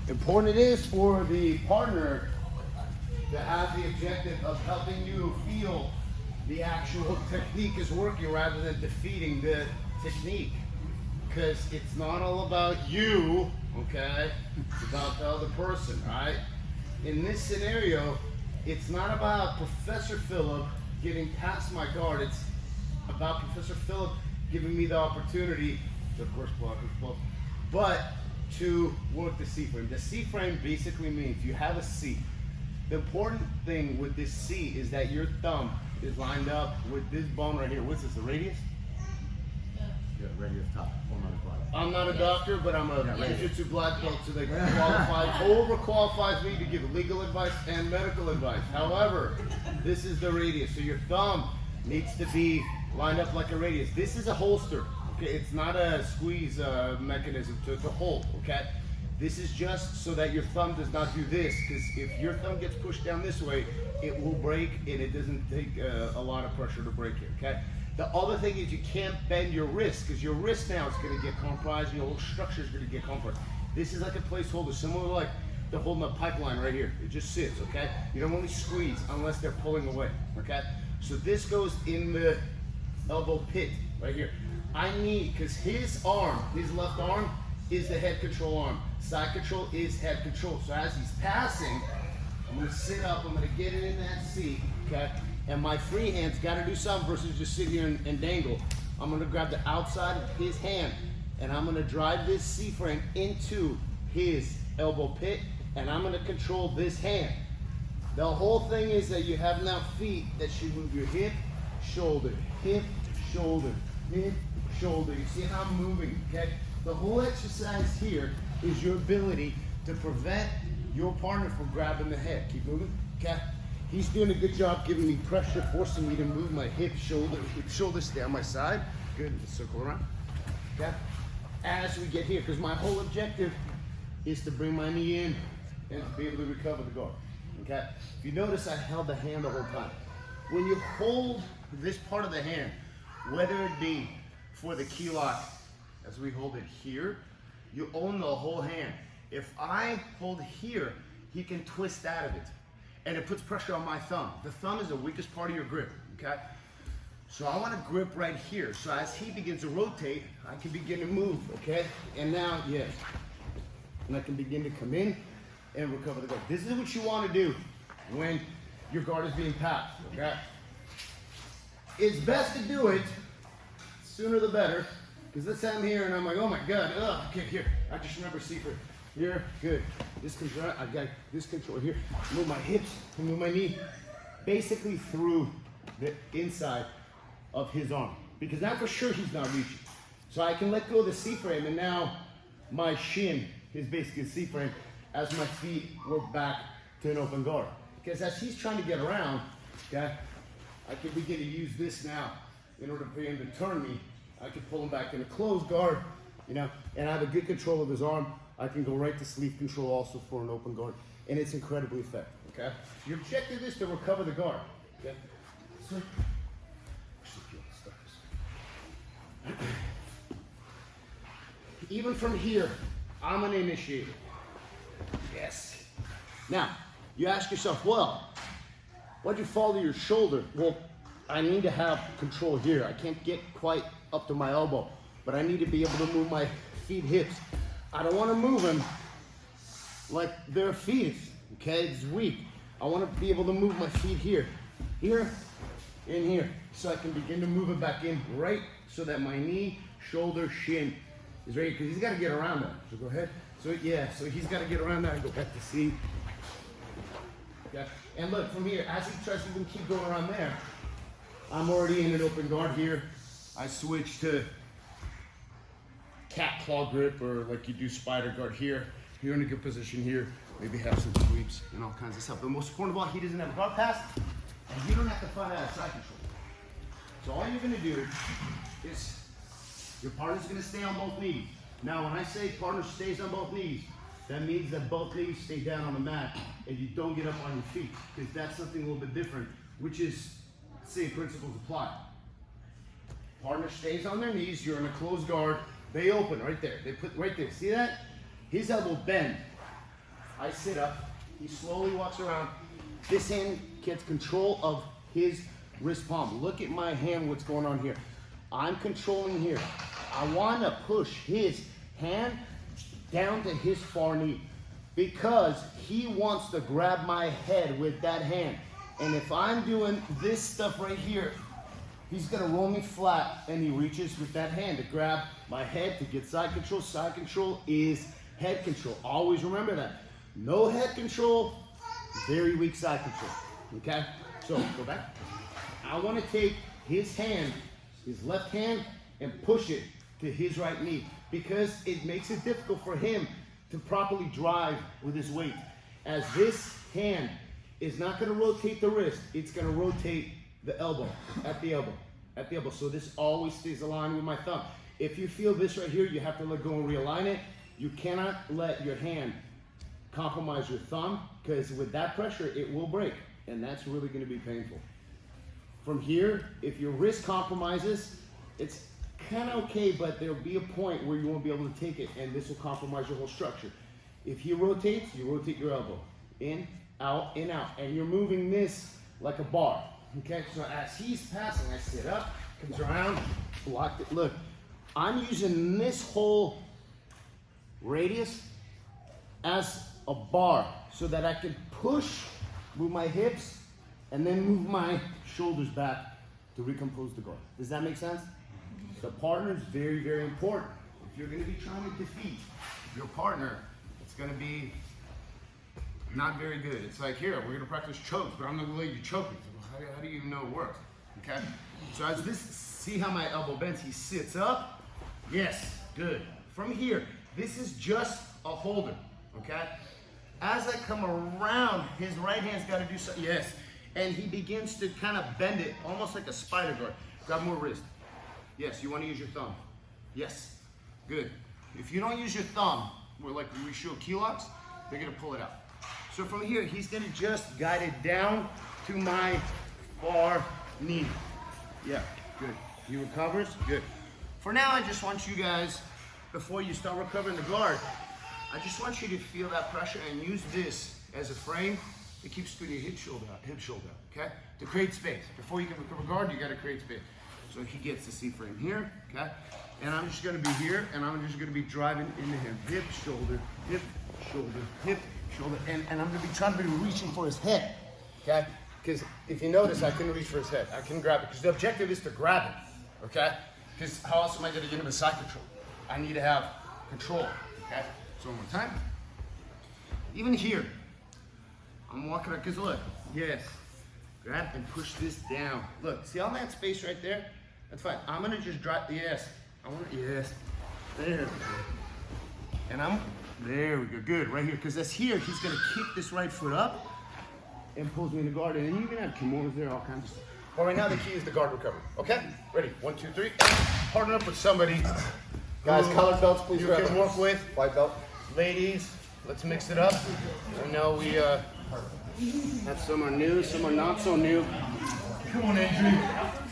important it is for the partner to have the objective of helping you feel the actual technique is working rather than defeating the technique. Because it's not all about you, okay? It's about the other person, right? In this scenario, it's not about Professor Phillip getting past my guard. It's about Professor Phillip giving me the opportunity to, of course, block, but to work the C-frame. The C-frame basically means you have a C. The important thing with this C is that your thumb is lined up with this bone right here. What's this, the radius? Yeah, radius top. I'm not a doctor, but I'm a Jiu-Jitsu black belt, so they overqualifies me to give legal advice and medical advice. However, this is the radius, so your thumb needs to be lined up like a radius. This is a holster, okay? It's not a squeeze mechanism to hold, okay? This is just so that your thumb does not do this, because if your thumb gets pushed down this way, it will break, and it doesn't take a lot of pressure to break it, okay? The other thing is you can't bend your wrist, because your wrist now is going to get compromised, your whole structure is going to get compromised. This is like a placeholder, similar to like they're holding a pipeline right here. It just sits, okay? You don't want to squeeze unless they're pulling away, okay? So this goes in the elbow pit right here. I need, because his arm, his left arm, is the head control arm. Side control is head control. So as he's passing, I'm going to sit up, I'm going to get it in that seat, okay? And my free hand's got to do something versus just sit here and dangle. I'm going to grab the outside of his hand, and I'm going to drive this C-frame into his elbow pit, and I'm going to control this hand. The whole thing is that you have now feet that should move your hip, shoulder, hip, shoulder, hip, shoulder. You see how I'm moving, okay? The whole exercise here is your ability to prevent your partner from grabbing the head. Keep moving, okay? He's doing a good job giving me pressure, forcing me to move my hip, shoulder, stay on my side. Good, circle around, okay? As we get here, because my whole objective is to bring my knee in and to be able to recover the guard, okay? If you notice, I held the hand the whole time. When you hold this part of the hand, whether it be for the key lock, as we hold it here, you own the whole hand. If I hold here, he can twist out of it, and it puts pressure on my thumb. The thumb is the weakest part of your grip, okay? So I want to grip right here. So as he begins to rotate, I can begin to move, okay? And now, yes. And I can begin to come in and recover the guard. This is what you want to do when your guard is being passed, okay? It's best to do it sooner the better, because let's say I'm here and I'm like, oh my God, okay, here. I just remember secret. Here, good. This control, I got this control here. Move my hips, move my knee, basically through the inside of his arm, because now for sure he's not reaching. So I can let go of the C-frame, and now my shin is basically a C-frame as my feet work back to an open guard. Because as he's trying to get around, okay, I can begin to use this now in order for him to turn me. I can pull him back in a closed guard, you know, and I have a good control of his arm. I can go right to sleeve control also for an open guard, and it's incredibly effective, okay? Your objective is to recover the guard, okay? So, even from here, I'm gonna initiate it. Yes. Now, you ask yourself, well, why'd you fall to your shoulder? Well, I need to have control here. I can't get quite up to my elbow, but I need to be able to move my feet, hips. I don't want to move them like they're feet, okay? It's weak. I want to be able to move my feet here, here, and here, so I can begin to move it back in right so that my knee, shoulder, shin is ready, because he's got to get around that. So go ahead. So yeah, so he's got to get around that and go back to C. Okay. And look, from here, as he tries to even keep going around there, I'm already in an open guard here. I switch to cat claw grip, or like you do spider guard here. You're in a good position here. Maybe have some sweeps and all kinds of stuff. But most important of all, he doesn't have a guard pass, and you don't have to find out side control. So all you're gonna do is your partner's gonna stay on both knees. Now, when I say partner stays on both knees, that means that both knees stay down on the mat and you don't get up on your feet, because that's something a little bit different, which is same principles apply. Partner stays on their knees, you're in a closed guard, they open right there. They put right there, see that? His elbow bend. I sit up, he slowly walks around. This hand gets control of his wrist palm. Look at my hand, what's going on here. I'm controlling here. I want to push his hand down to his far knee because he wants to grab my head with that hand. And if I'm doing this stuff right here, he's gonna roll me flat and he reaches with that hand to grab my head to get side control. Side control is head control. Always remember that. No head control, very weak side control, okay? So go back. I wanna take his hand, his left hand, and push it to his right knee because it makes it difficult for him to properly drive with his weight. As this hand is not gonna rotate the wrist, it's gonna rotate the elbow, at the elbow. So this always stays aligned with my thumb. If you feel this right here, you have to let go and realign it. You cannot let your hand compromise your thumb because with that pressure, it will break. And that's really gonna be painful. From here, if your wrist compromises, it's kind of okay, but there'll be a point where you won't be able to take it and this will compromise your whole structure. If he rotates, you rotate your elbow. In, out, and you're moving this like a bar. Okay, so as he's passing, I sit up, comes around, blocked it. Look, I'm using this whole radius as a bar so that I can push, move my hips, and then move my shoulders back to recompose the guard. Does that make sense? The partner is very, very important. If you're going to be trying to defeat your partner, it's going to be not very good. It's like, here, we're going to practice chokes, but I'm not going to let you choke me. How do you even know it works? Okay? So as this, see how my elbow bends? He sits up. Yes, good. From here, this is just a holder, okay? As I come around, his right hand's got to do something. Yes. And he begins to kind of bend it, almost like a spider guard. Grab more wrist. Yes, you want to use your thumb. Yes, good. If you don't use your thumb, like we show key locks, they're going to pull it out. So from here, he's going to just guide it down to my far knee. Yeah, good. He recovers, good. For now, I just want you guys, before you start recovering the guard, I just want you to feel that pressure and use this as a frame to keep scooting your hip shoulder out, okay? To create space. Before you can recover guard, you got to create space. So he gets the C frame here, okay? And I'm just gonna be here, and I'm just gonna be driving into him. Hip, shoulder, hip, shoulder, hip, shoulder. And I'm gonna be trying to be reaching for his head, okay? Because if you notice, I couldn't reach for his head. I couldn't grab it, because the objective is to grab it, okay? Because how else am I gonna get him in side control? I need to have control, okay? So one more time. Even here, I'm walking up, because look, yes. Grab and push this down. Look, see all that space right there? That's fine. I'm gonna just drop, yes. Yes. There. And there we go, good, right here. Because that's here, he's gonna kick this right foot up and pulls me in the guard. And then you can have kimonos there, all kinds of stuff. But right now the key is the guard recovery, okay? Ready, 1, 2, 3. Partner up with somebody. Guys, colored belts, please. You can work with. White belt. Ladies, let's mix it up. I know we have some are new, some are not so new. Come on, Andrew.